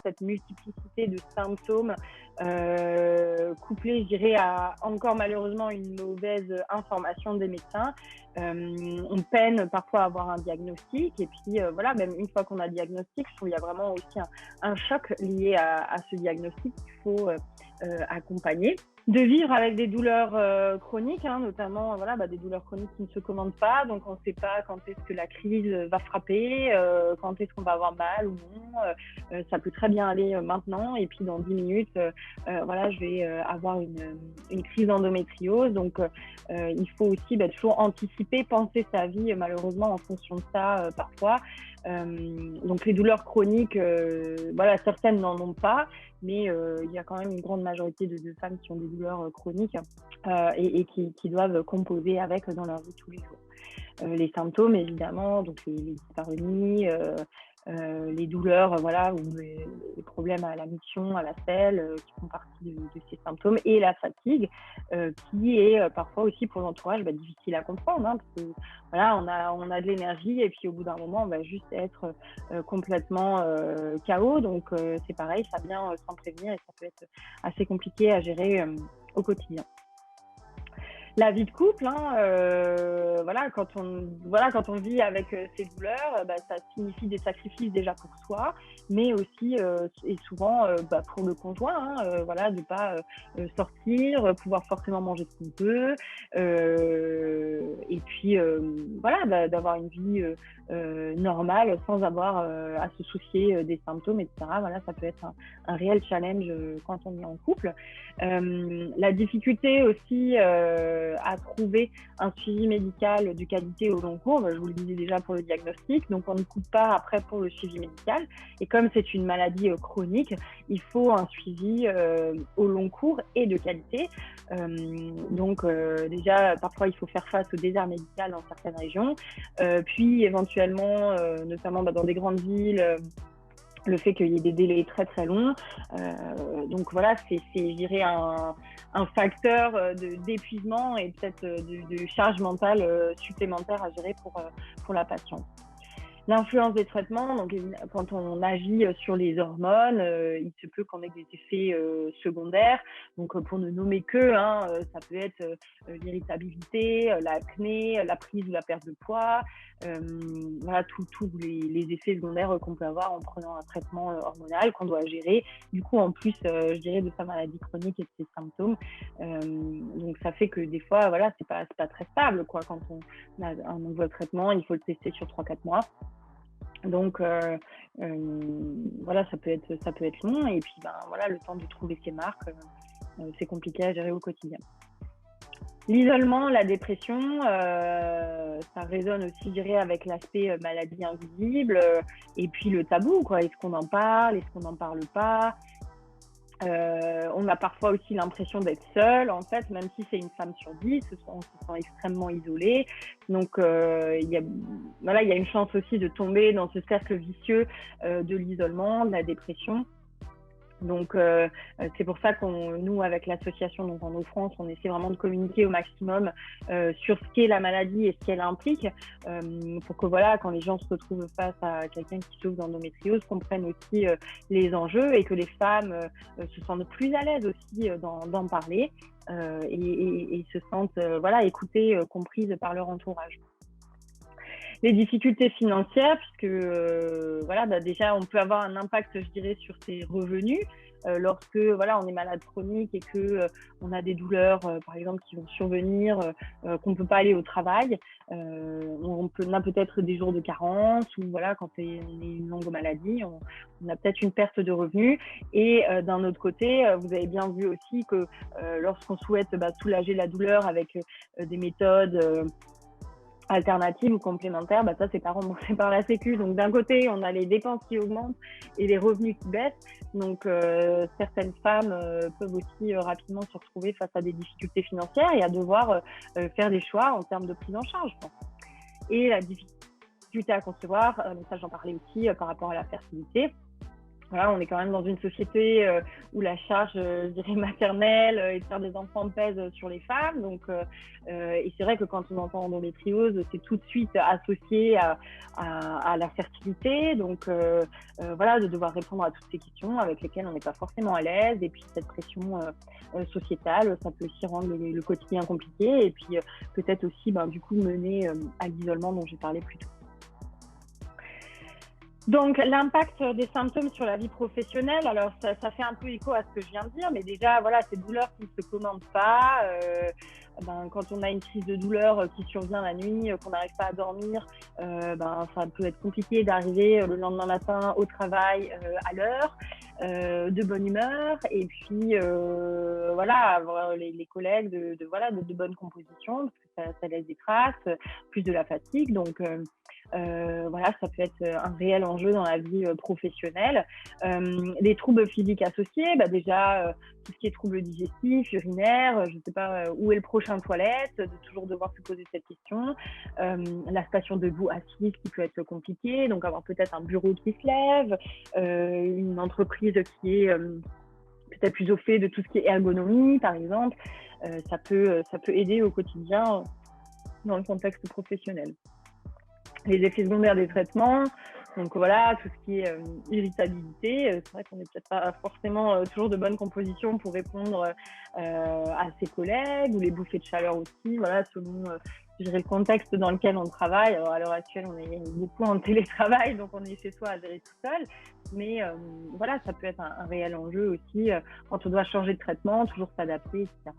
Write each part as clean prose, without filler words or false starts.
cette multiplicité de symptômes couplée, je dirais, à encore malheureusement une mauvaise information des médecins. On peine parfois à avoir un diagnostic et puis voilà, même une fois qu'on a le diagnostic, je trouve qu'il y a vraiment aussi un choc lié à ce diagnostic qu'il faut accompagner. De vivre avec des douleurs chroniques, hein, notamment des douleurs chroniques qui ne se commandent pas, donc on ne sait pas quand est-ce que la crise va frapper, quand est-ce qu'on va avoir mal ou non. Ça peut très bien aller maintenant et puis dans 10 minutes, je vais avoir une crise d'endométriose. Donc il faut aussi toujours anticiper, penser sa vie malheureusement en fonction de ça parfois. Donc les douleurs chroniques, certaines n'en ont pas, mais il y a quand même une grande majorité de femmes qui ont des douleurs chroniques et qui doivent composer avec dans leur vie tous les jours. Les symptômes, évidemment, donc les dyspareunies, les douleurs, ou les problèmes à la miction, à la selle, qui font partie de ces symptômes, et la fatigue, qui est parfois aussi pour l'entourage difficile à comprendre, hein, parce que on a de l'énergie et puis au bout d'un moment, on va juste être complètement KO. Donc c'est pareil, ça vient sans prévenir et ça peut être assez compliqué à gérer au quotidien. La vie de couple, quand on vit avec ces douleurs, ça signifie des sacrifices déjà pour soi, mais aussi et souvent pour le conjoint, de pas sortir, pouvoir forcément manger ce qu'on peut, et puis d'avoir une vie normale sans avoir à se soucier des symptômes, etc. Ça peut être un réel challenge quand on est en couple. La difficulté aussi à trouver un suivi médical de qualité au long cours, je vous le disais déjà pour le diagnostic, donc on ne coupe pas après pour le suivi médical. Et comme c'est une maladie chronique, il faut un suivi au long cours et de qualité. Donc déjà, parfois il faut faire face au désert médical dans certaines régions, puis éventuellement, notamment dans des grandes villes, le fait qu'il y ait des délais très très longs. Donc c'est je dirais un facteur d'épuisement et peut-être de charge mentale supplémentaire à gérer pour la patiente. L'influence des traitements, donc quand on agit sur les hormones, il se peut qu'on ait des effets secondaires. Donc pour ne nommer que, ça peut être l'irritabilité, l'acné, la prise ou la perte de poids, tous les effets secondaires qu'on peut avoir en prenant un traitement hormonal qu'on doit gérer. Du coup, en plus, je dirais, de sa maladie chronique et de ses symptômes. Donc ça fait que des fois, c'est pas très stable, quoi. Quand on a un nouveau traitement, il faut le tester sur 3-4 mois. Donc ça peut être long et puis le temps de trouver ses marques, c'est compliqué à gérer au quotidien. L'isolement, la dépression, ça résonne aussi, je dirais, avec l'aspect maladie invisible et puis le tabou, quoi. Est-ce qu'on en parle, est-ce qu'on n'en parle pas? On a parfois aussi l'impression d'être seule, en fait, même si c'est une femme sur 10, on se sent extrêmement isolé. Donc, il y a une chance aussi de tomber dans ce cercle vicieux de l'isolement, de la dépression. Donc, c'est pour ça nous, avec l'association, donc en France, on essaie vraiment de communiquer au maximum sur ce qu'est la maladie et ce qu'elle implique, pour que quand les gens se retrouvent face à quelqu'un qui souffre d'endométriose, comprennent aussi les enjeux et que les femmes se sentent plus à l'aise aussi d'en parler et se sentent écoutées, comprises par leur entourage. Les difficultés financières, puisque déjà on peut avoir un impact, je dirais, sur ses revenus lorsque on est malade chronique et que on a des douleurs par exemple qui vont survenir, qu'on peut pas aller au travail, on a peut-être des jours de carence ou quand on est une longue maladie, on a peut-être une perte de revenus. Et d'un autre côté, vous avez bien vu aussi que lorsqu'on souhaite soulager la douleur avec des méthodes alternatives ou complémentaires, ça c'est pas remboursé par la Sécu. Donc d'un côté, on a les dépenses qui augmentent et les revenus qui baissent. Donc certaines femmes peuvent aussi rapidement se retrouver face à des difficultés financières et à devoir faire des choix en termes de prise en charge. Et la difficulté à concevoir, donc ça j'en parlais aussi par rapport à la fertilité. voilà, on est quand même dans une société où la charge, je dirais, maternelle et de faire des enfants pèse sur les femmes. Donc, et c'est vrai que quand on entend endométriose, c'est tout de suite associé à la fertilité. Donc, voilà, de devoir répondre à toutes ces questions avec lesquelles on n'est pas forcément à l'aise. Et puis, cette pression sociétale, ça peut aussi rendre le quotidien compliqué. Et puis, peut-être aussi, du coup, mener à l'isolement dont j'ai parlé plus tôt. Donc, l'impact des symptômes sur la vie professionnelle, alors ça fait un peu écho à ce que je viens de dire, mais déjà, voilà, ces douleurs qui ne se commandent pas, quand on a une crise de douleur qui survient la nuit, qu'on n'arrive pas à dormir, ça peut être compliqué d'arriver le lendemain matin au travail à l'heure, de bonne humeur, et puis voilà, avoir les collègues de bonne composition, parce que ça laisse des traces, plus de la fatigue, donc voilà, ça peut être un réel enjeu dans la vie professionnelle. Les troubles physiques associés, déjà tout ce qui est troubles digestifs, urinaires, je ne sais pas où est le prochain toilette, de toujours devoir se poser cette question. La station debout assise qui peut être compliquée, donc avoir peut-être un bureau qui se lève, une entreprise qui est peut-être plus au fait de tout ce qui est ergonomie, par exemple. Ça peut aider au quotidien dans le contexte professionnel. Les effets secondaires des traitements, donc voilà, tout ce qui est irritabilité, c'est vrai qu'on n'est peut-être pas forcément toujours de bonne composition pour répondre à ses collègues, ou les bouffées de chaleur aussi, voilà, selon je dirais, le contexte dans lequel on travaille. Alors, à l'heure actuelle, on est beaucoup en télétravail, donc on est chez soi à gérer tout seul, mais voilà, ça peut être un réel enjeu aussi quand on doit changer de traitement, toujours s'adapter, etc.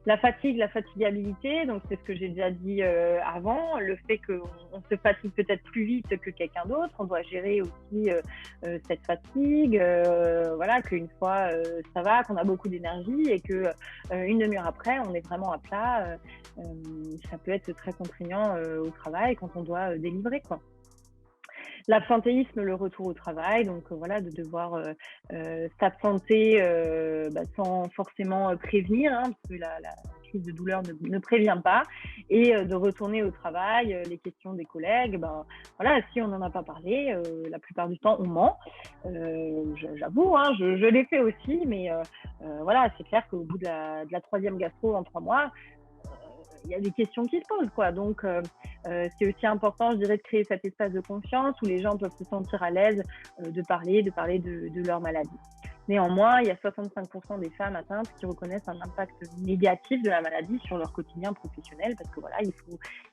La fatigue, la fatigabilité, donc c'est ce que j'ai déjà dit avant, le fait qu'on se fatigue peut-être plus vite que quelqu'un d'autre, on doit gérer aussi cette fatigue, voilà, qu'une fois ça va, qu'on a beaucoup d'énergie et que une demi-heure après, on est vraiment à plat, ça peut être très contraignant au travail quand on doit délivrer, quoi. L'absentéisme, le retour au travail, donc voilà, de devoir s'absenter sans forcément prévenir, hein, parce que la crise de douleur ne prévient pas, et de retourner au travail, les questions des collègues, voilà, si on n'en a pas parlé, la plupart du temps on ment. J'avoue, hein, je l'ai fait aussi, mais voilà, c'est clair qu'au bout de la troisième gastro en 3 mois, il y a des questions qui se posent, quoi. Donc, c'est aussi important, je dirais, de créer cet espace de confiance où les gens peuvent se sentir à l'aise de parler de leur maladie. Néanmoins, il y a 65% des femmes atteintes qui reconnaissent un impact négatif de la maladie sur leur quotidien professionnel, parce que voilà,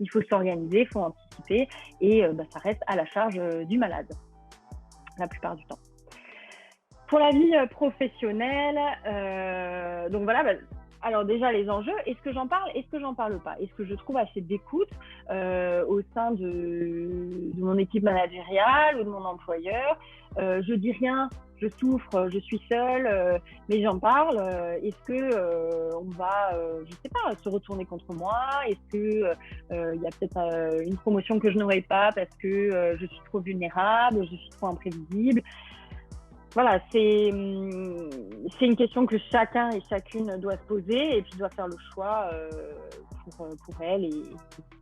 il faut s'organiser, il faut anticiper, et ça reste à la charge du malade, la plupart du temps. Pour la vie professionnelle, donc voilà, alors déjà, les enjeux, est-ce que j'en parle, est-ce que j'en parle pas? Est-ce que je trouve assez d'écoute au sein de mon équipe managériale ou de mon employeur? Je dis rien, je souffre, je suis seule, mais j'en parle. Est-ce que on va, je sais pas, se retourner contre moi? Est-ce que il y a peut-être une promotion que je n'aurai pas parce que je suis trop vulnérable, je suis trop imprévisible? Voilà, c'est une question que chacun et chacune doit se poser et puis doit faire le choix pour elle. Et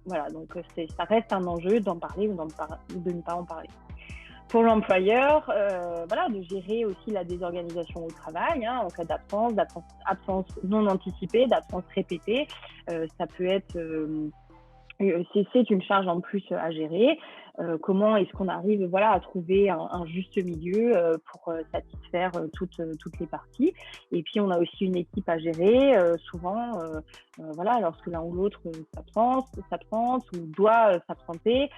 voilà, donc ça reste un enjeu d'en parler ou de ne pas en parler. Pour l'employeur, voilà, de gérer aussi la désorganisation au travail, hein, en cas d'absence non anticipée, d'absence répétée. Ça peut être... c'est une charge en plus à gérer. Comment est-ce qu'on arrive, voilà, à trouver un juste milieu pour satisfaire toutes les parties. Et puis on a aussi une équipe à gérer. Souvent, voilà, lorsque l'un ou l'autre s'absente ou doit s'absenter,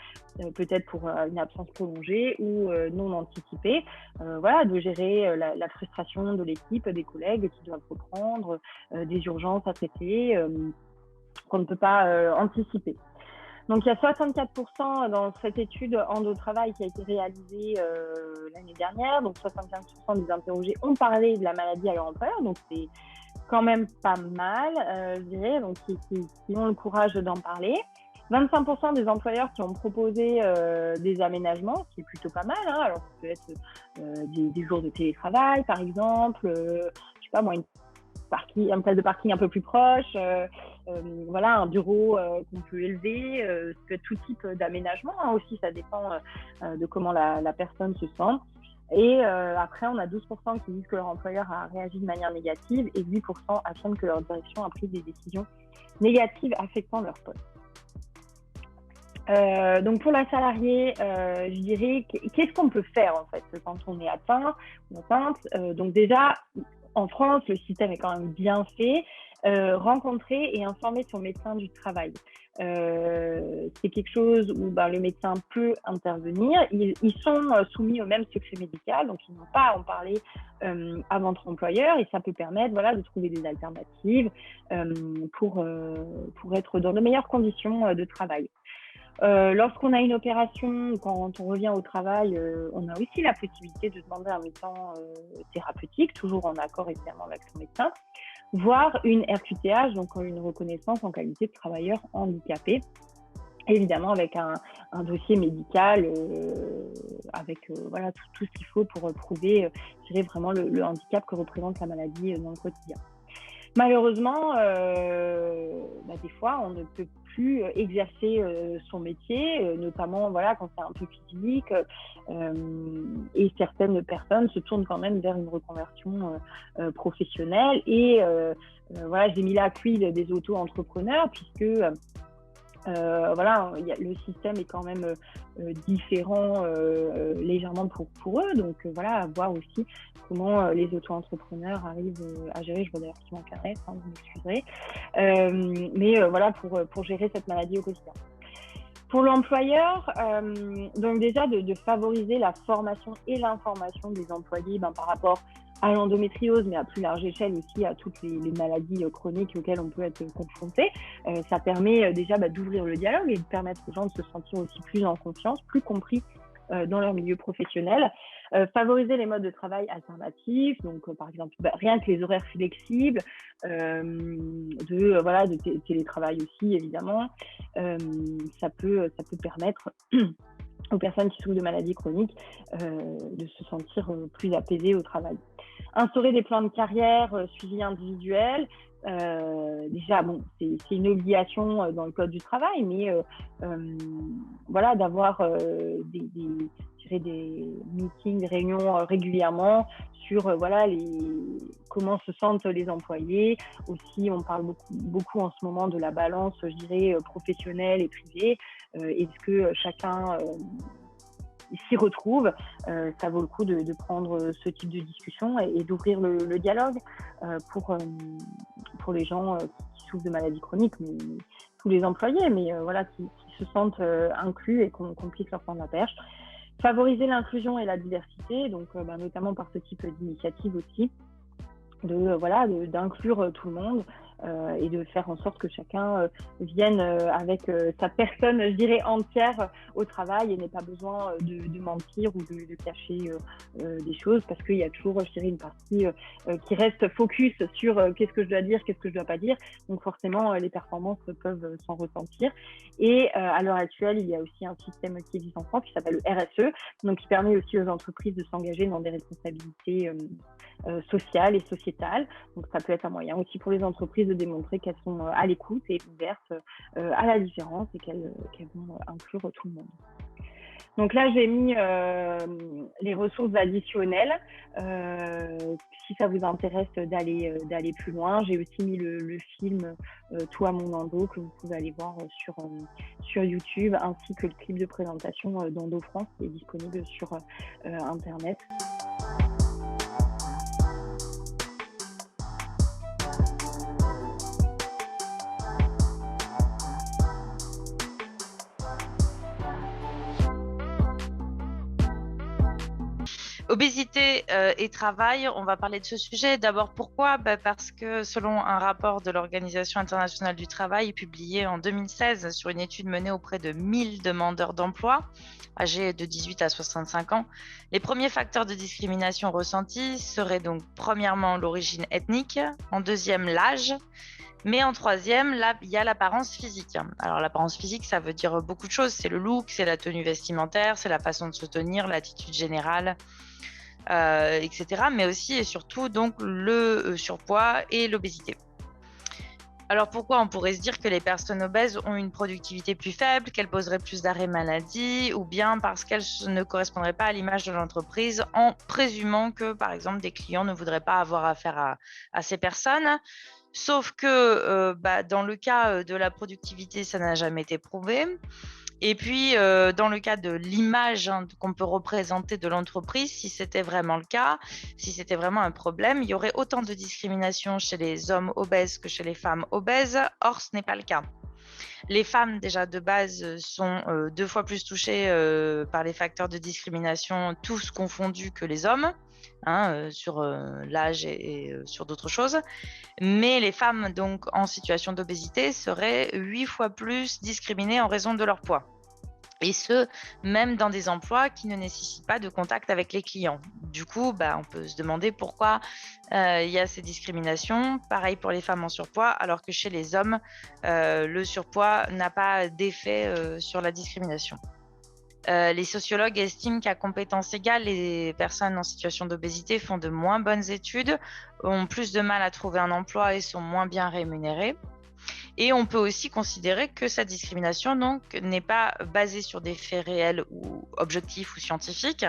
peut-être pour une absence prolongée ou non anticipée, voilà, de gérer la frustration de l'équipe, des collègues qui doivent reprendre, des urgences à traiter qu'on ne peut pas anticiper. Donc, il y a 64% dans cette étude Endo-Travail qui a été réalisée l'année dernière. Donc, 75% des interrogés ont parlé de la maladie à leur employeur. Donc, c'est quand même pas mal, je dirais, donc qui ont le courage d'en parler. 25% des employeurs qui ont proposé des aménagements, ce qui est plutôt pas mal, hein. Alors, ça peut être des jours de télétravail, par exemple, je sais pas moi, une place de parking un peu plus proche, voilà, un bureau qu'on peut élever, ça peut être tout type d'aménagement, hein, aussi, ça dépend de comment la personne se sent. Et après, on a 12% qui disent que leur employeur a réagi de manière négative et 8% affirment que leur direction a pris des décisions négatives affectant leur poste. Donc pour la salariée, je dirais qu'est-ce qu'on peut faire en fait quand on est atteinte. Donc déjà, en France, le système est quand même bien fait. Rencontrer et informer son médecin du travail. C'est quelque chose où le médecin peut intervenir. Ils sont soumis au même secret médical, donc ils n'ont pas à en parler à votre employeur et ça peut permettre de trouver des alternatives pour être dans de meilleures conditions de travail. Lorsqu'on a une opération, quand on revient au travail, on a aussi la possibilité de demander un mi-temps thérapeutique, toujours en accord évidemment avec son médecin, voire une RQTH, donc une reconnaissance en qualité de travailleur handicapé, évidemment avec un dossier médical, avec tout ce qu'il faut pour prouver vraiment le handicap que représente la maladie dans le quotidien. Malheureusement, des fois, on ne peut plus exercer son métier, notamment quand c'est un peu physique, et certaines personnes se tournent quand même vers une reconversion professionnelle. Et j'ai mis la cuille des auto-entrepreneurs puisque le système est quand même différent légèrement pour eux. Donc voir aussi comment les auto-entrepreneurs arrivent à gérer. Je vois d'ailleurs qu'il manque un S, vous m'excuserez. Pour gérer cette maladie au quotidien. Pour l'employeur, donc déjà de favoriser la formation et l'information des employés par rapport à l'endométriose, mais à plus large échelle aussi à toutes les maladies chroniques auxquelles on peut être confronté. Ça permet déjà d'ouvrir le dialogue et de permettre aux gens de se sentir aussi plus en confiance, plus compris dans leur milieu professionnel. Favoriser les modes de travail alternatifs, donc par exemple rien que les horaires flexibles, de télétravail aussi évidemment. Ça peut permettre aux personnes qui souffrent de maladies chroniques de se sentir plus apaisées au travail. Instaurer des plans de carrière suivis individuels. C'est une obligation dans le code du travail, mais d'avoir des meetings, des réunions régulièrement sur comment se sentent les employés. Aussi, on parle beaucoup en ce moment de la balance, je dirais, professionnelle et privée. Est-ce que chacun s'y retrouve? Ça vaut le coup de prendre ce type de discussion et d'ouvrir le dialogue pour les gens qui souffrent de maladies chroniques, mais tous les employés, mais qui se sentent inclus et qu'on puisse leur prendre la perche. Favoriser l'inclusion et la diversité, donc notamment par ce type d'initiative aussi, d'inclure tout le monde et de faire en sorte que chacun vienne avec sa personne, je dirais, entière au travail et n'ait pas besoin de mentir ou de cacher des choses, parce qu'il y a toujours, je dirais, une partie qui reste focus sur qu'est-ce que je dois dire, qu'est-ce que je dois pas dire. Donc forcément, les performances peuvent s'en ressentir. Et à l'heure actuelle, il y a aussi un système qui existe en France qui s'appelle le RSE, donc qui permet aussi aux entreprises de s'engager dans des responsabilités sociales et sociétales. Donc ça peut être un moyen aussi pour les entreprises de démontrer qu'elles sont à l'écoute et ouvertes à la différence et qu'elles vont inclure tout le monde. Donc là, j'ai mis les ressources additionnelles. Si ça vous intéresse d'aller plus loin, j'ai aussi mis le film Tout à mon endo que vous pouvez aller voir sur YouTube, ainsi que le clip de présentation d'Endo France qui est disponible sur Internet. Obésité et travail, on va parler de ce sujet. D'abord, pourquoi ? Parce que selon un rapport de l'Organisation internationale du travail publié en 2016 sur une étude menée auprès de 1000 demandeurs d'emploi âgés de 18 à 65 ans, les premiers facteurs de discrimination ressentis seraient donc premièrement l'origine ethnique, en deuxième l'âge, mais en troisième, là, il y a l'apparence physique. Alors l'apparence physique, ça veut dire beaucoup de choses. C'est le look, c'est la tenue vestimentaire, c'est la façon de se tenir, l'attitude générale, etc. Mais aussi et surtout donc le surpoids et l'obésité. Alors pourquoi? On pourrait se dire que les personnes obèses ont une productivité plus faible, qu'elles poseraient plus d'arrêts maladie, ou bien parce qu'elles ne correspondraient pas à l'image de l'entreprise, en présumant que, par exemple, des clients ne voudraient pas avoir affaire à ces personnes. Sauf que dans le cas de la productivité, ça n'a jamais été prouvé. Et puis, dans le cas de l'image qu'on peut représenter de l'entreprise, si c'était vraiment le cas, si c'était vraiment un problème, il y aurait autant de discrimination chez les hommes obèses que chez les femmes obèses. Or, ce n'est pas le cas. Les femmes, déjà de base, sont 2 fois plus touchées par les facteurs de discrimination, tous confondus, que les hommes, sur l'âge et sur d'autres choses. Mais les femmes donc en situation d'obésité seraient 8 fois plus discriminées en raison de leur poids. Et ce, même dans des emplois qui ne nécessitent pas de contact avec les clients. Du coup, on peut se demander pourquoi il y a ces discriminations. Pareil pour les femmes en surpoids, alors que chez les hommes, le surpoids n'a pas d'effet sur la discrimination. Les sociologues estiment qu'à compétences égales, les personnes en situation d'obésité font de moins bonnes études, ont plus de mal à trouver un emploi et sont moins bien rémunérées. Et on peut aussi considérer que cette discrimination n'est pas basée sur des faits réels ou objectifs ou scientifiques,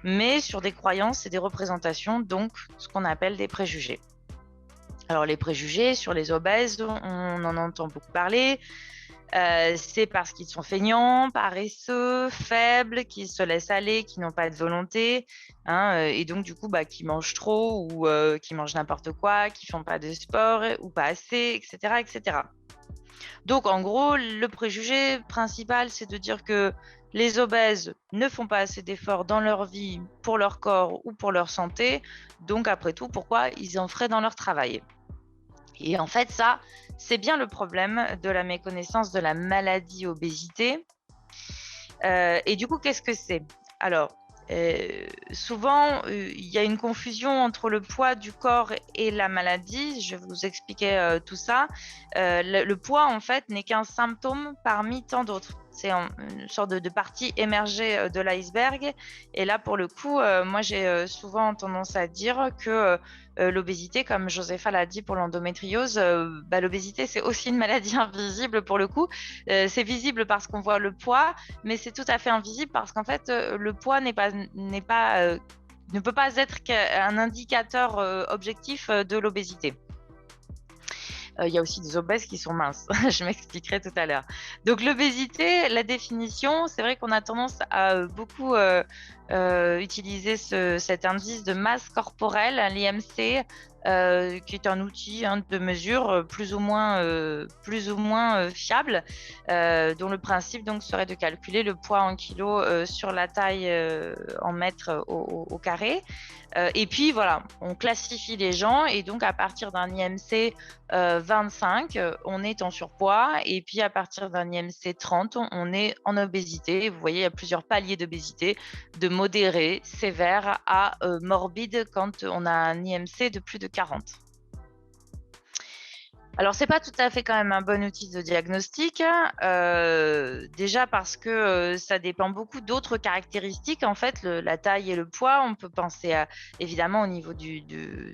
mais sur des croyances et des représentations, donc ce qu'on appelle des préjugés. Alors les préjugés sur les obèses, on en entend beaucoup parler. C'est parce qu'ils sont feignants, paresseux, faibles, qu'ils se laissent aller, qui n'ont pas de volonté, et donc du coup qui mangent trop ou qui mangent n'importe quoi, qui font pas de sport ou pas assez, etc., etc. Donc en gros, le préjugé principal, c'est de dire que les obèses ne font pas assez d'efforts dans leur vie pour leur corps ou pour leur santé. Donc après tout, pourquoi ils en feraient dans leur travail? Et en fait, ça, c'est bien le problème de la méconnaissance de la maladie obésité. Et du coup, qu'est-ce que c'est? Alors, souvent, il y a une confusion entre le poids du corps et la maladie. Je vais vous expliquer tout ça. Le poids, en fait, n'est qu'un symptôme parmi tant d'autres. C'est une sorte de partie émergée de l'iceberg. Et là, pour le coup, moi, j'ai souvent tendance à dire que l'obésité, comme Josepha l'a dit pour l'endométriose, l'obésité, c'est aussi une maladie invisible pour le coup. C'est visible parce qu'on voit le poids, mais c'est tout à fait invisible parce qu'en fait, le poids ne peut pas être qu'un indicateur objectif de l'obésité. Il y a aussi des obèses qui sont minces. Je m'expliquerai tout à l'heure. Donc l'obésité, la définition, c'est vrai qu'on a tendance à beaucoup utiliser cet indice de masse corporelle, l'IMC, qui est un outil de mesure plus ou moins fiable, dont le principe donc serait de calculer le poids en kilos sur la taille en mètres au carré. Et puis voilà, on classifie les gens et donc à partir d'un IMC 25, on est en surpoids et puis à partir d'un IMC 30, on est en obésité. Vous voyez, il y a plusieurs paliers d'obésité, de modéré, sévère à morbide quand on a un IMC de plus de 40. Alors, c'est pas tout à fait quand même un bon outil de diagnostic, déjà parce que ça dépend beaucoup d'autres caractéristiques. En fait, la taille et le poids, on peut penser à, évidemment au niveau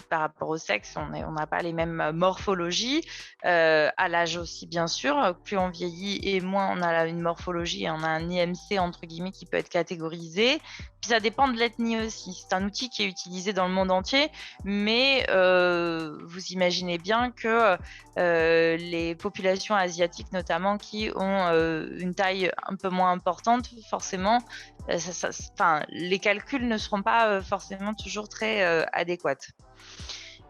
par rapport au sexe, on n'a pas les mêmes morphologies, à l'âge aussi bien sûr. Plus on vieillit et moins on a une morphologie, et on a un IMC entre guillemets qui peut être catégorisé. Puis ça dépend de l'ethnie aussi. C'est un outil qui est utilisé dans le monde entier, mais vous imaginez bien que les populations asiatiques notamment qui ont une taille un peu moins importante, forcément, les calculs ne seront pas forcément toujours très adéquats.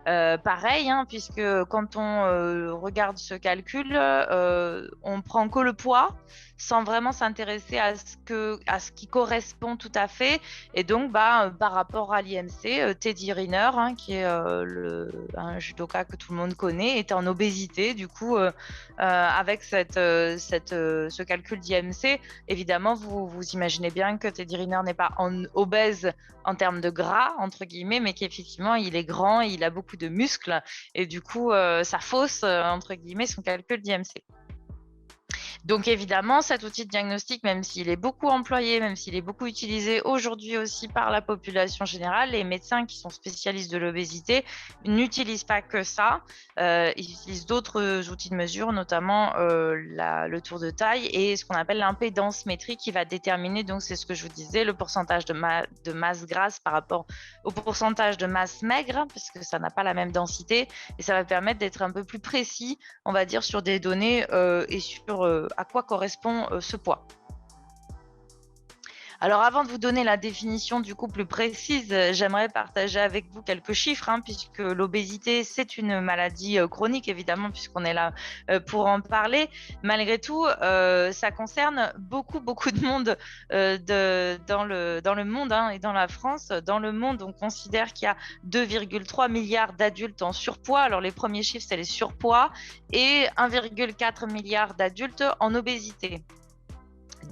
Pareil, puisque quand on regarde ce calcul, on prend que le poids sans vraiment s'intéresser à ce qui correspond tout à fait. Et donc, par rapport à l'IMC, Teddy Riner, qui est un judoka que tout le monde connaît, est en obésité. Du coup, avec ce calcul d'IMC, évidemment, vous imaginez bien que Teddy Riner n'est pas obèse en termes de gras, entre guillemets, mais qu'effectivement, il est grand, il a beaucoup de muscles, et du coup, ça fausse, entre guillemets, son calcul d'IMC. Donc évidemment, cet outil de diagnostic, même s'il est beaucoup employé, même s'il est beaucoup utilisé aujourd'hui aussi par la population générale, les médecins qui sont spécialistes de l'obésité n'utilisent pas que ça. Ils utilisent d'autres outils de mesure, notamment le tour de taille et ce qu'on appelle l'impédance métrique qui va déterminer, donc c'est ce que je vous disais, le pourcentage de masse grasse par rapport au pourcentage de masse maigre, parce que ça n'a pas la même densité, et ça va permettre d'être un peu plus précis, on va dire, sur des données et sur à quoi correspond ce poids. Alors, avant de vous donner la définition du coup plus précise, j'aimerais partager avec vous quelques chiffres, puisque l'obésité, c'est une maladie chronique, évidemment, puisqu'on est là pour en parler. Malgré tout, ça concerne beaucoup de monde dans le monde et dans la France. Dans le monde, on considère qu'il y a 2,3 milliards d'adultes en surpoids. Alors, les premiers chiffres, c'est les surpoids, et 1,4 milliard d'adultes en obésité.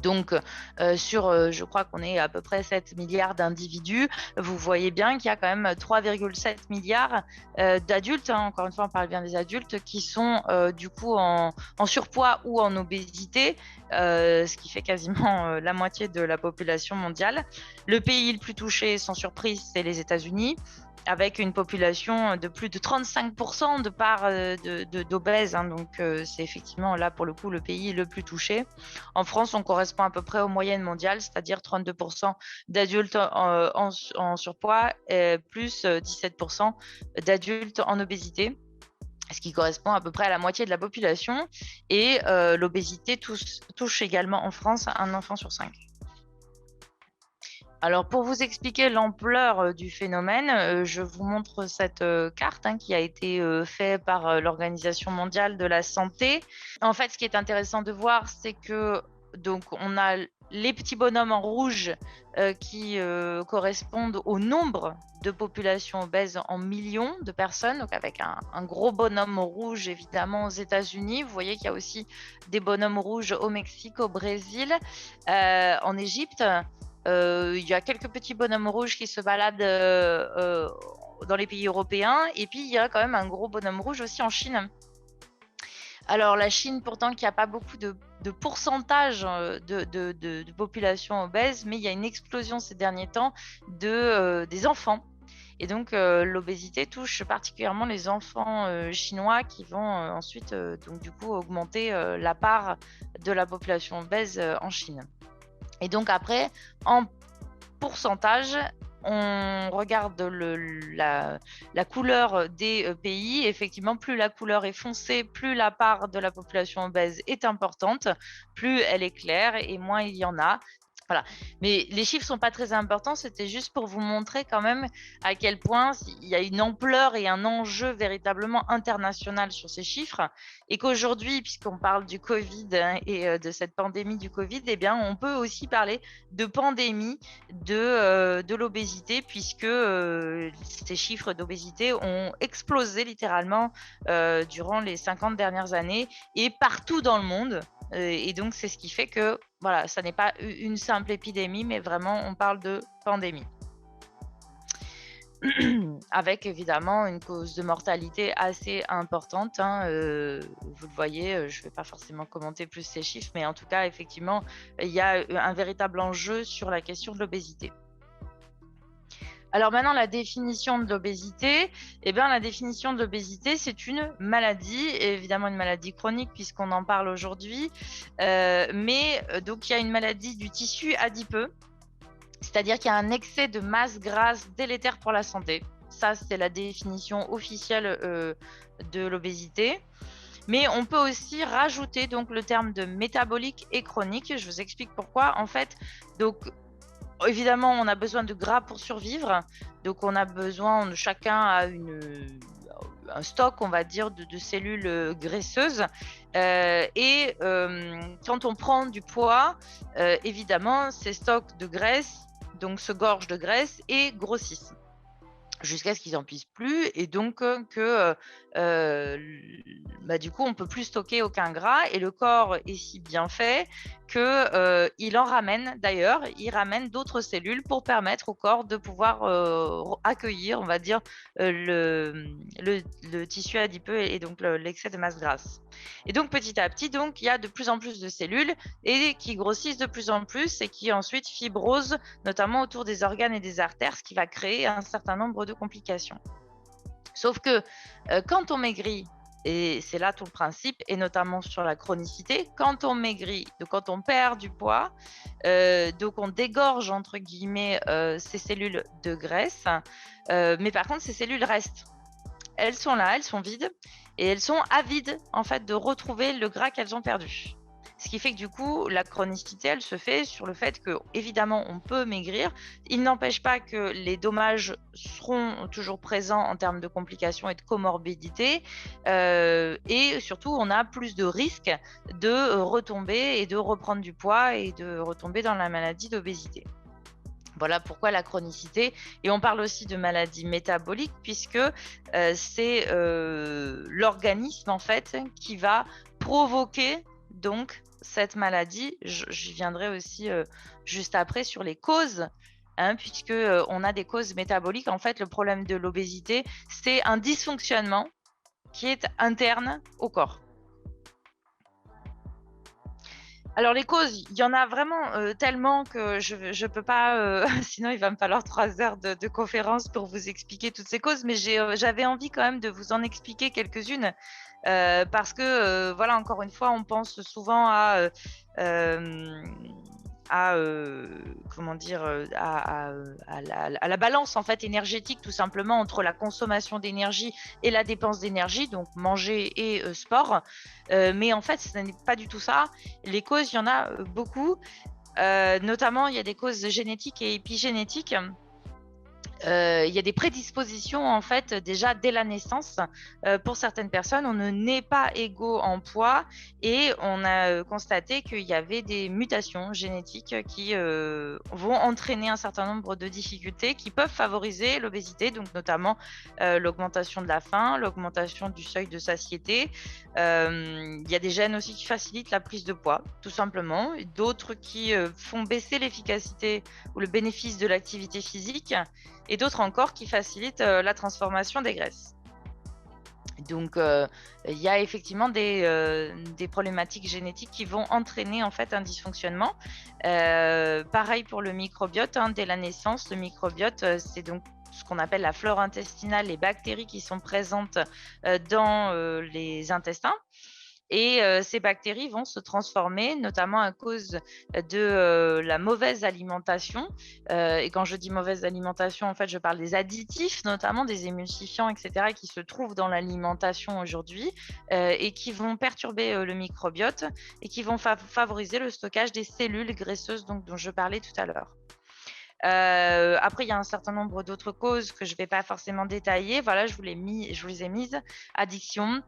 Donc, je crois qu'on est à peu près 7 milliards d'individus. Vous voyez bien qu'il y a quand même 3,7 milliards d'adultes, encore une fois, on parle bien des adultes, qui sont du coup en surpoids ou en obésité, ce qui fait quasiment la moitié de la population mondiale. Le pays le plus touché, sans surprise, c'est les États-Unis, avec une population de plus de 35% de part d'obèses. Donc, c'est effectivement là, pour le coup, le pays le plus touché. En France, on correspond à peu près aux moyennes mondiales, c'est-à-dire 32% d'adultes en surpoids, et plus 17% d'adultes en obésité, ce qui correspond à peu près à la moitié de la population. Et l'obésité touche également en France un enfant sur 5. Alors, pour vous expliquer l'ampleur du phénomène, je vous montre cette carte qui a été faite par l'Organisation mondiale de la santé. En fait, ce qui est intéressant de voir, c'est que donc on a les petits bonhommes en rouge qui correspondent au nombre de populations obèses en millions de personnes, donc avec un gros bonhomme rouge évidemment aux États-Unis. Vous voyez qu'il y a aussi des bonhommes rouges au Mexique, au Brésil, en Égypte. Il y a quelques petits bonhommes rouges qui se baladent dans les pays européens, et puis il y a quand même un gros bonhomme rouge aussi en Chine. Alors la Chine, pourtant, qui n'a pas beaucoup de pourcentage de population obèse, mais il y a une explosion ces derniers temps des enfants. Et donc l'obésité touche particulièrement les enfants chinois, qui vont ensuite donc du coup augmenter la part de la population obèse en Chine. Et donc après, en pourcentage, on regarde la couleur des pays. Effectivement, plus la couleur est foncée, plus la part de la population obèse est importante, plus elle est claire et moins il y en a. Voilà. Mais les chiffres sont pas très importants, c'était juste pour vous montrer quand même à quel point il y a une ampleur et un enjeu véritablement international sur ces chiffres, et qu'aujourd'hui, puisqu'on parle du Covid et de cette pandémie du Covid, eh bien, on peut aussi parler de pandémie de l'obésité, puisque ces chiffres d'obésité ont explosé littéralement durant les 50 dernières années et partout dans le monde. Et donc, c'est ce qui fait que voilà, ça n'est pas une simple épidémie, mais vraiment, on parle de pandémie. Avec évidemment une cause de mortalité assez importante. Vous le voyez, je ne vais pas forcément commenter plus ces chiffres, mais en tout cas, effectivement, il y a un véritable enjeu sur la question de l'obésité. Alors maintenant, la définition de l'obésité. La définition de l'obésité, c'est une maladie, évidemment une maladie chronique puisqu'on en parle aujourd'hui, donc il y a une maladie du tissu adipeux, c'est-à-dire qu'il y a un excès de masse grasse délétère pour la santé. Ça, c'est la définition officielle de l'obésité. Mais on peut aussi rajouter donc le terme de métabolique et chronique. Je vous explique pourquoi. En fait, donc évidemment, on a besoin de gras pour survivre. Donc, on a besoin, chacun a un stock, on va dire, de cellules graisseuses. Quand on prend du poids, évidemment, ces stocks de graisse donc se gorgent de graisse et grossissent jusqu'à ce qu'ils n'en puissent plus, et donc du coup on peut plus stocker aucun gras, et le corps est si bien fait qu'il en ramène d'ailleurs, il ramène d'autres cellules pour permettre au corps de pouvoir accueillir, on va dire, le tissu adipeux et donc l'excès de masse grasse. Et donc petit à petit, donc, il y a de plus en plus de cellules et qui grossissent de plus en plus et qui ensuite fibrosent, notamment autour des organes et des artères, ce qui va créer un certain nombre de complications. Sauf que quand on maigrit, et c'est là tout le principe, et notamment sur la chronicité, quand on maigrit, donc quand on perd du poids, donc on dégorge entre guillemets ces cellules de graisse, mais par contre ces cellules restent. Elles sont là, elles sont vides, et elles sont avides en fait de retrouver le gras qu'elles ont perdu. Ce qui fait que du coup, la chronicité, elle se fait sur le fait que, évidemment, on peut maigrir. Il n'empêche pas que les dommages seront toujours présents en termes de complications et de comorbidité. Et surtout, on a plus de risques de retomber et de reprendre du poids et de retomber dans la maladie d'obésité. Voilà pourquoi la chronicité. Et on parle aussi de maladie métabolique puisque c'est l'organisme en fait qui va provoquer donc cette maladie. J'y viendrai aussi juste après sur les causes, hein, puisque on a des causes métaboliques. En fait, le problème de l'obésité, c'est un dysfonctionnement qui est interne au corps. Alors les causes, il y en a vraiment tellement que je peux pas, sinon il va me falloir 3 heures de conférence pour vous expliquer toutes ces causes, mais j'avais envie quand même de vous en expliquer quelques-unes parce que voilà, encore une fois, on pense souvent à comment dire, à la balance en fait énergétique tout simplement entre la consommation d'énergie et la dépense d'énergie, donc manger et sport. Mais en fait, ce n'est pas du tout ça. Les causes, il y en a beaucoup. Notamment, il y a des causes génétiques et épigénétiques. Il y a des prédispositions en fait déjà dès la naissance. Pour certaines personnes, on ne naît pas égaux en poids et on a constaté qu'il y avait des mutations génétiques qui vont entraîner un certain nombre de difficultés qui peuvent favoriser l'obésité, donc notamment l'augmentation de la faim, l'augmentation du seuil de satiété. Il y a des gènes aussi qui facilitent la prise de poids, tout simplement, d'autres qui font baisser l'efficacité ou le bénéfice de l'activité physique, et d'autres encore qui facilitent la transformation des graisses. Donc, il y a effectivement des problématiques génétiques qui vont entraîner en fait un dysfonctionnement. Pareil pour le microbiote, hein, dès la naissance, le microbiote, c'est donc ce qu'on appelle la flore intestinale, les bactéries qui sont présentes dans les intestins. Et ces bactéries vont se transformer, notamment à cause de la mauvaise alimentation. Et quand je dis mauvaise alimentation, en fait, je parle des additifs, notamment des émulsifiants, etc., qui se trouvent dans l'alimentation aujourd'hui et qui vont perturber le microbiote et qui vont favoriser le stockage des cellules graisseuses dont je parlais tout à l'heure. Après, il y a un certain nombre d'autres causes que je ne vais pas forcément détailler. Voilà, je vous les ai mises. Addiction,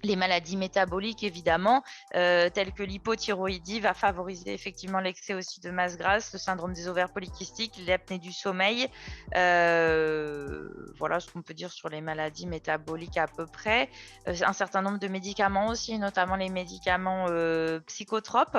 les maladies métaboliques, évidemment, telles que l'hypothyroïdie, va favoriser effectivement l'excès aussi de masse grasse, le syndrome des ovaires polykystiques, l'apnée du sommeil. Voilà ce qu'on peut dire sur les maladies métaboliques à peu près. Un certain nombre de médicaments aussi, notamment les médicaments psychotropes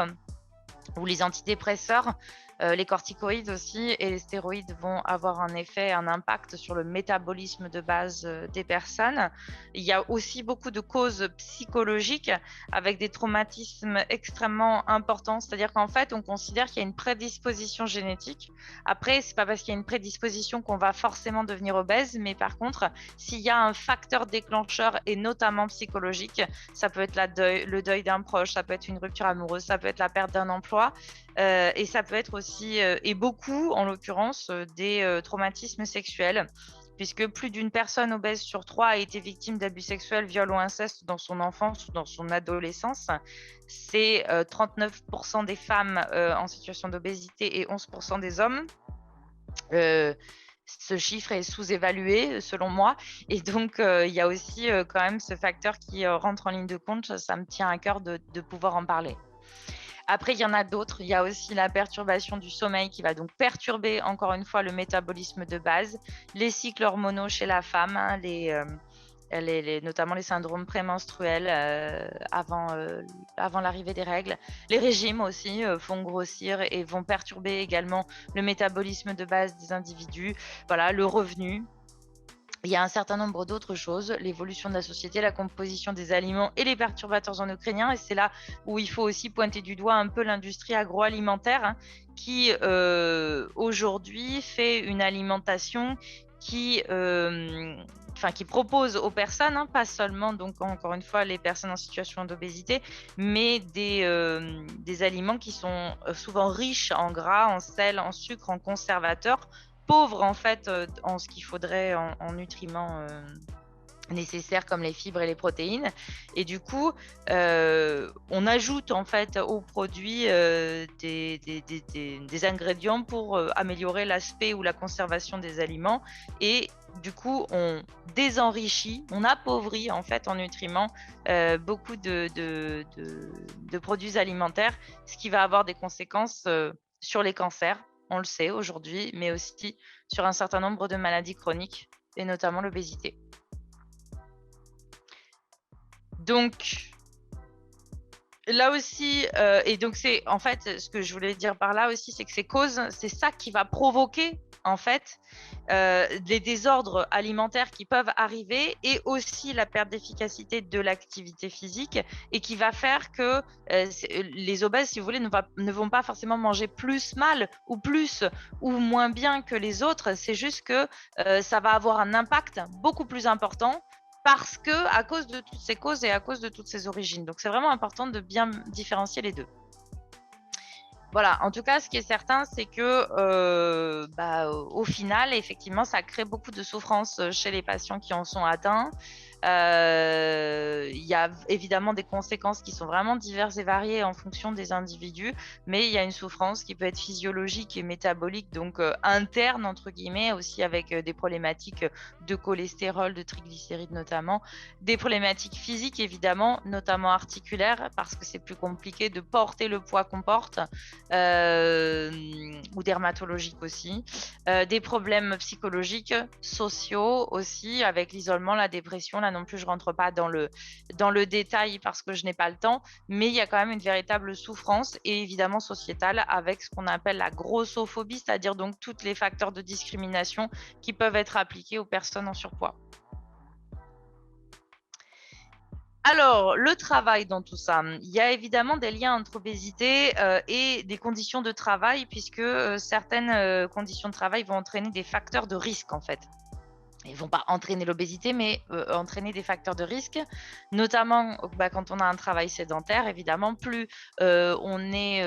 ou les antidépresseurs. Les corticoïdes aussi et les stéroïdes vont avoir un impact sur le métabolisme de base des personnes. Il y a aussi beaucoup de causes psychologiques avec des traumatismes extrêmement importants, c'est-à-dire qu'en fait, on considère qu'il y a une prédisposition génétique. Après, c'est pas parce qu'il y a une prédisposition qu'on va forcément devenir obèse, mais par contre, s'il y a un facteur déclencheur et notamment psychologique, ça peut être le deuil d'un proche, ça peut être une rupture amoureuse, ça peut être la perte d'un emploi. Et ça peut être aussi, et beaucoup en l'occurrence, des traumatismes sexuels, puisque plus d'une personne obèse sur 3 a été victime d'abus sexuels, viols ou inceste dans son enfance ou dans son adolescence. C'est 39% des femmes en situation d'obésité et 11% des hommes. Ce chiffre est sous-évalué selon moi, et donc il y a aussi quand même ce facteur qui rentre en ligne de compte. Ça me tient à cœur de pouvoir en parler. Après, il y en a d'autres. Il y a aussi la perturbation du sommeil qui va donc perturber encore une fois le métabolisme de base, les cycles hormonaux chez la femme, hein, notamment les syndromes prémenstruels avant l'arrivée des règles. Les régimes aussi font grossir et vont perturber également le métabolisme de base des individus. Voilà, le revenu. Il y a un certain nombre d'autres choses, l'évolution de la société, la composition des aliments et les perturbateurs endocriniens. Et c'est là où il faut aussi pointer du doigt un peu l'industrie agroalimentaire, hein, qui aujourd'hui fait une alimentation qui propose aux personnes, hein, pas seulement, donc encore une fois, les personnes en situation d'obésité, mais des aliments qui sont souvent riches en gras, en sel, en sucre, en conservateurs, pauvres en fait en ce qu'il faudrait en nutriments nécessaires comme les fibres et les protéines. Et du coup, on ajoute en fait aux produits des ingrédients pour améliorer l'aspect ou la conservation des aliments. Et du coup, on désenrichit, on appauvrit en fait en nutriments beaucoup de produits alimentaires, ce qui va avoir des conséquences sur les cancers. On le sait aujourd'hui, mais aussi sur un certain nombre de maladies chroniques, et notamment l'obésité. Donc, là aussi, et donc c'est en fait ce que je voulais dire par là aussi, c'est que ces causes, c'est ça qui va provoquer en fait les désordres alimentaires qui peuvent arriver, et aussi la perte d'efficacité de l'activité physique, et qui va faire que les obèses, si vous voulez, ne vont pas forcément manger plus mal ou plus ou moins bien que les autres. C'est juste que ça va avoir un impact beaucoup plus important, parce que à cause de toutes ces causes et à cause de toutes ces origines. Donc c'est vraiment important de bien différencier les deux. Voilà, en tout cas, ce qui est certain, c'est que au final, effectivement, ça crée beaucoup de souffrance chez les patients qui en sont atteints. Il y a évidemment des conséquences qui sont vraiment diverses et variées en fonction des individus, mais il y a une souffrance qui peut être physiologique et métabolique, donc interne, entre guillemets, aussi avec des problématiques de cholestérol, de triglycérides notamment, des problématiques physiques évidemment, notamment articulaires, parce que c'est plus compliqué de porter le poids qu'on porte, ou dermatologiques aussi, des problèmes psychologiques, sociaux aussi, avec l'isolement, la dépression. Là non plus, je rentre pas dans le détail parce que je n'ai pas le temps, mais il y a quand même une véritable souffrance, et évidemment sociétale, avec ce qu'on appelle la grossophobie, c'est-à-dire donc tous les facteurs de discrimination qui peuvent être appliqués aux personnes en surpoids. Alors, le travail dans tout ça, il y a évidemment des liens entre obésité et des conditions de travail, puisque certaines conditions de travail vont entraîner des facteurs de risque en fait. Ils ne vont pas entraîner l'obésité, mais entraîner des facteurs de risque, notamment quand on a un travail sédentaire. Évidemment, plus on est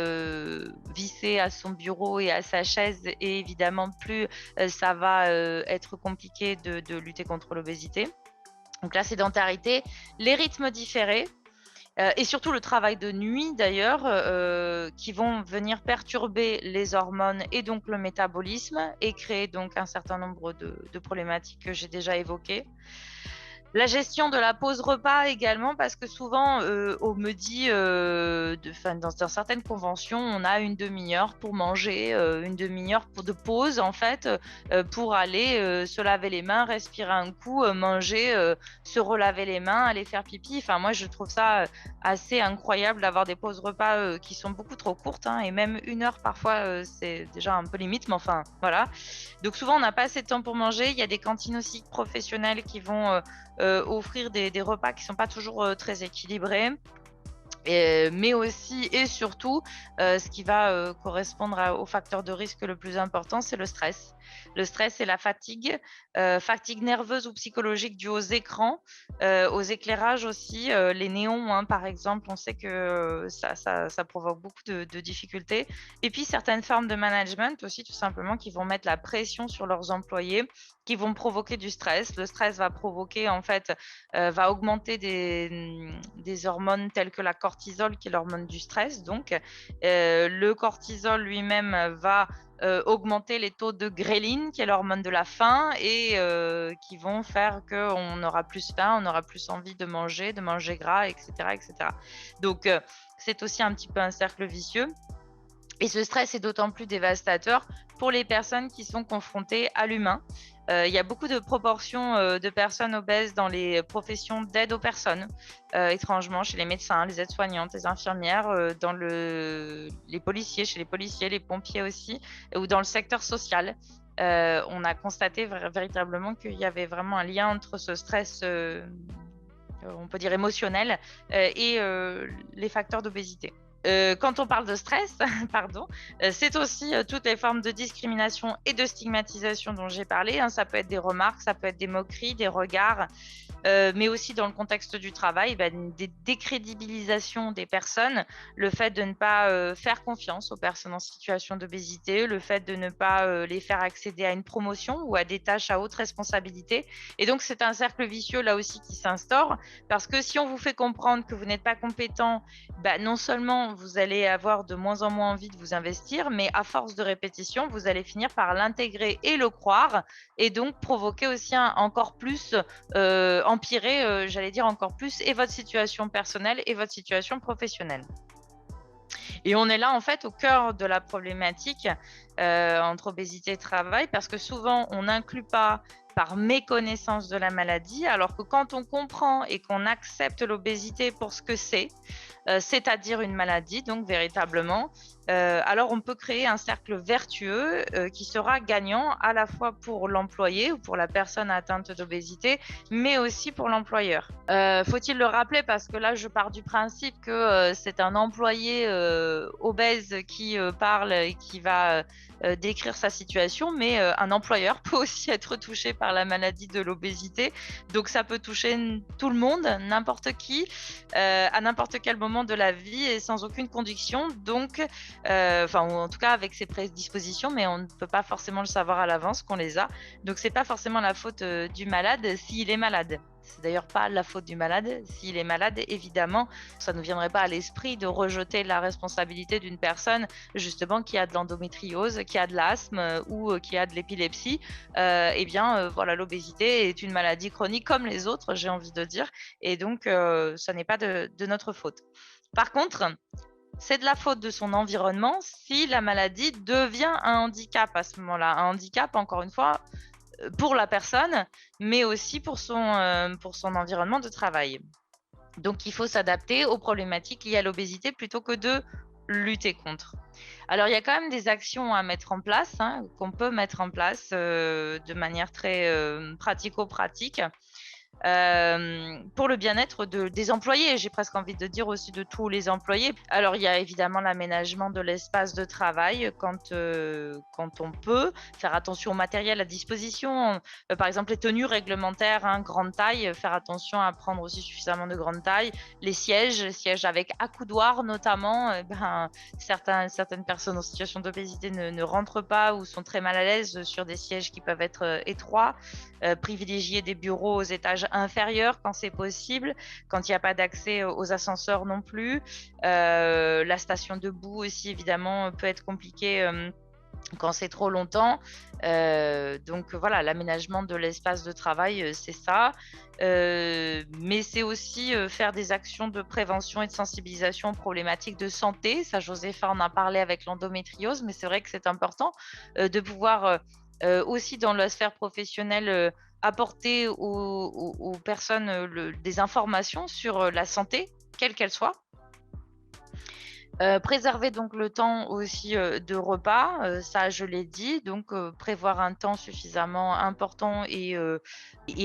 vissé à son bureau et à sa chaise, et évidemment, plus ça va être compliqué de lutter contre l'obésité. Donc la sédentarité, les rythmes différés, et surtout le travail de nuit d'ailleurs, qui vont venir perturber les hormones et donc le métabolisme, et créer donc un certain nombre de problématiques que j'ai déjà évoquées. La gestion de la pause repas également, parce que souvent, on me dit, dans certaines conventions, on a une demi-heure pour manger, une demi-heure de pause en fait, pour aller se laver les mains, respirer un coup, manger, se relaver les mains, aller faire pipi. Enfin, moi, je trouve ça assez incroyable d'avoir des pauses repas qui sont beaucoup trop courtes, hein, et même 1 heure parfois, c'est déjà un peu limite, mais enfin, voilà. Donc souvent, on n'a pas assez de temps pour manger. Il y a des cantines aussi professionnelles qui vont offrir des repas qui ne sont pas toujours très équilibrés. Mais aussi et surtout, ce qui va correspondre au facteur de risque le plus important, c'est le stress. Le stress et la fatigue, fatigue nerveuse ou psychologique due aux écrans, aux éclairages aussi, les néons, hein, par exemple, on sait que ça provoque beaucoup de difficultés. Et puis certaines formes de management aussi, tout simplement, qui vont mettre la pression sur leurs employés, qui vont provoquer du stress. Le stress va provoquer, en fait, va augmenter des hormones telles que la cortisol, qui est l'hormone du stress. Donc, le cortisol lui-même va augmenter les taux de gréline, qui est l'hormone de la faim, et qui vont faire qu'on aura plus faim, on aura plus envie de manger gras, etc. etc. Donc, c'est aussi un petit peu un cercle vicieux. Et ce stress est d'autant plus dévastateur pour les personnes qui sont confrontées à l'humain. Il y a beaucoup de proportions de personnes obèses dans les professions d'aide aux personnes, étrangement, chez les médecins, les aides-soignantes, les infirmières, dans les policiers, chez les policiers, les pompiers aussi, ou dans le secteur social. On a constaté véritablement qu'il y avait vraiment un lien entre ce stress, on peut dire émotionnel, et les facteurs d'obésité. Quand on parle de stress, pardon, c'est aussi toutes les formes de discrimination et de stigmatisation dont j'ai parlé, hein. Ça peut être des remarques, ça peut être des moqueries, des regards, mais aussi dans le contexte du travail, des décrédibilisations des personnes, le fait de ne pas faire confiance aux personnes en situation d'obésité, le fait de ne pas les faire accéder à une promotion ou à des tâches à haute responsabilité. Et donc, c'est un cercle vicieux là aussi qui s'instaure, parce que si on vous fait comprendre que vous n'êtes pas compétent, non seulement vous allez avoir de moins en moins envie de vous investir, mais à force de répétition, vous allez finir par l'intégrer et le croire, et donc provoquer aussi encore plus empirer, j'allais dire encore plus, et votre situation personnelle et votre situation professionnelle. Et on est là, en fait, au cœur de la problématique entre obésité et travail, parce que souvent, on n'inclut pas par méconnaissance de la maladie, alors que quand on comprend et qu'on accepte l'obésité pour ce que c'est-à-dire une maladie, donc véritablement, alors on peut créer un cercle vertueux qui sera gagnant à la fois pour l'employé ou pour la personne atteinte d'obésité, mais aussi pour l'employeur. Faut-il le rappeler, parce que là je pars du principe que c'est un employé obèse qui parle et qui va décrire sa situation, mais un employeur peut aussi être touché par la maladie de l'obésité, donc ça peut toucher tout le monde, n'importe qui, à n'importe quel moment de la vie et sans aucune condition, donc ou en tout cas avec ses prédispositions, mais on ne peut pas forcément le savoir à l'avance qu'on les a, donc c'est pas forcément la faute du malade s'il est malade. C'est d'ailleurs pas la faute du malade. S'il est malade, évidemment, ça ne viendrait pas à l'esprit de rejeter la responsabilité d'une personne justement qui a de l'endométriose, qui a de l'asthme ou qui a de l'épilepsie. Voilà, l'obésité est une maladie chronique comme les autres, j'ai envie de dire, et donc ça n'est pas de notre faute. Par contre, c'est de la faute de son environnement si la maladie devient un handicap à ce moment-là. Un handicap, encore une fois, pour la personne, mais aussi pour son environnement de travail. Donc, il faut s'adapter aux problématiques liées à l'obésité plutôt que de lutter contre. Alors, il y a quand même des actions à mettre en place, hein, qu'on peut mettre en place de manière très pratico-pratique. Pour le bien-être des employés, j'ai presque envie de dire aussi de tous les employés. Alors, il y a évidemment l'aménagement de l'espace de travail quand on peut, faire attention au matériel à disposition, par exemple les tenues réglementaires, hein, grande taille, faire attention à prendre aussi suffisamment de grande taille, les sièges avec accoudoir notamment, certaines personnes en situation d'obésité ne rentrent pas ou sont très mal à l'aise sur des sièges qui peuvent être étroits, privilégier des bureaux aux étages inférieurs quand c'est possible, quand il n'y a pas d'accès aux ascenseurs non plus. La station debout aussi, évidemment, peut être compliquée quand c'est trop longtemps. Donc voilà, l'aménagement de l'espace de travail, c'est ça. Mais c'est aussi faire des actions de prévention et de sensibilisation aux problématiques de santé. Ça, Josépha en a parlé avec l'endométriose, mais c'est vrai que c'est important de pouvoir aussi dans la sphère professionnelle apporter aux personnes des informations sur la santé, quelle qu'elle soit. Préserver donc le temps aussi de repas, ça je l'ai dit, donc prévoir un temps suffisamment important et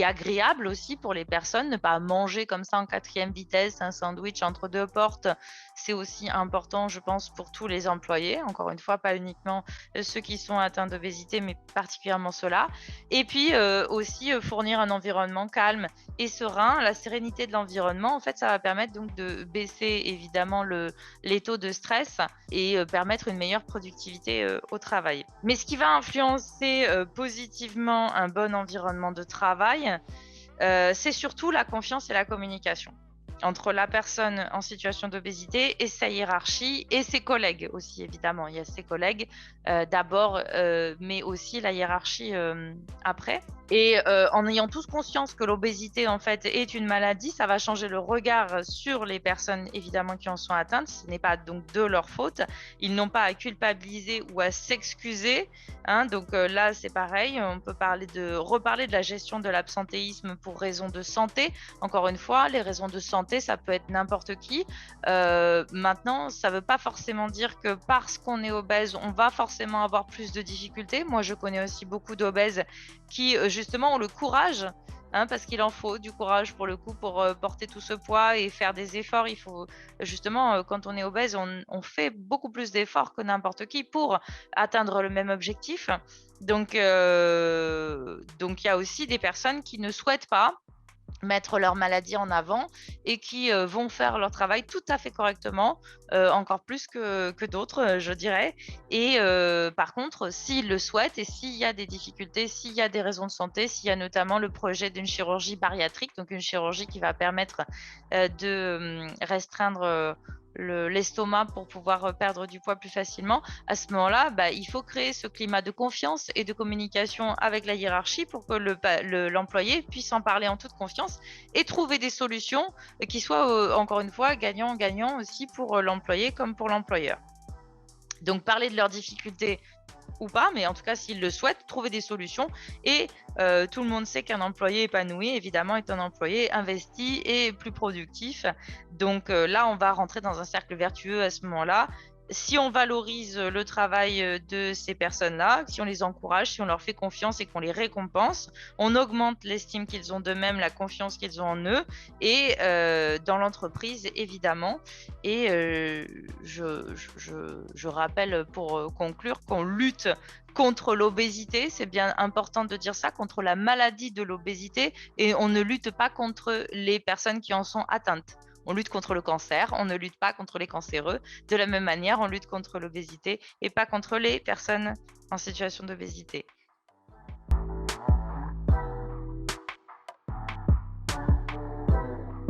agréable aussi pour les personnes, ne pas manger comme ça en 4e vitesse, un sandwich entre 2 portes. C'est aussi important, je pense, pour tous les employés, encore une fois, pas uniquement ceux qui sont atteints d'obésité, mais particulièrement ceux-là. Et puis aussi fournir un environnement calme et serein. La sérénité de l'environnement, en fait, ça va permettre donc de baisser évidemment les taux de stress et permettre une meilleure productivité au travail. Mais ce qui va influencer positivement un bon environnement de travail, c'est surtout la confiance et la communication. entre la personne en situation d'obésité et sa hiérarchie et ses collègues aussi, évidemment. Il y a ses collègues d'abord, mais aussi la hiérarchie après. Et en ayant tous conscience que l'obésité, en fait, est une maladie, ça va changer le regard sur les personnes, évidemment, qui en sont atteintes. Ce n'est pas donc de leur faute. Ils n'ont pas à culpabiliser ou à s'excuser. Hein. Donc là, c'est pareil. On peut reparler de la gestion de l'absentéisme pour raison de santé. Encore une fois, les raisons de santé, ça peut être n'importe qui. Maintenant, ça ne veut pas forcément dire que parce qu'on est obèse, on va forcément avoir plus de difficultés. Moi, je connais aussi beaucoup d'obèses qui, justement, ont le courage, hein, parce qu'il en faut du courage pour le coup, pour porter tout ce poids et faire des efforts. Il faut justement, quand on est obèse, on fait beaucoup plus d'efforts que n'importe qui pour atteindre le même objectif. Donc, il y a aussi des personnes qui ne souhaitent pas mettre leur maladie en avant et qui vont faire leur travail tout à fait correctement, encore plus que d'autres, je dirais. Et par contre, s'ils le souhaitent et s'il y a des difficultés, s'il y a des raisons de santé, s'il y a notamment le projet d'une chirurgie bariatrique, donc une chirurgie qui va permettre de restreindre l'estomac pour pouvoir perdre du poids plus facilement, à ce moment-là, il faut créer ce climat de confiance et de communication avec la hiérarchie pour que l'employé puisse en parler en toute confiance et trouver des solutions qui soient, encore une fois, gagnant-gagnant aussi pour l'employé comme pour l'employeur. Donc, parler de leurs difficultés ou pas, mais en tout cas, s'ils le souhaitent, trouver des solutions. Et tout le monde sait qu'un employé épanoui, évidemment, est un employé investi et plus productif. Donc là, on va rentrer dans un cercle vertueux à ce moment-là. Si on valorise le travail de ces personnes-là, si on les encourage, si on leur fait confiance et qu'on les récompense, on augmente l'estime qu'ils ont d'eux-mêmes, la confiance qu'ils ont en eux et dans l'entreprise, évidemment. Et je rappelle pour conclure qu'on lutte contre l'obésité, c'est bien important de dire ça, contre la maladie de l'obésité, et on ne lutte pas contre les personnes qui en sont atteintes. On lutte contre le cancer, on ne lutte pas contre les cancéreux. De la même manière, on lutte contre l'obésité et pas contre les personnes en situation d'obésité.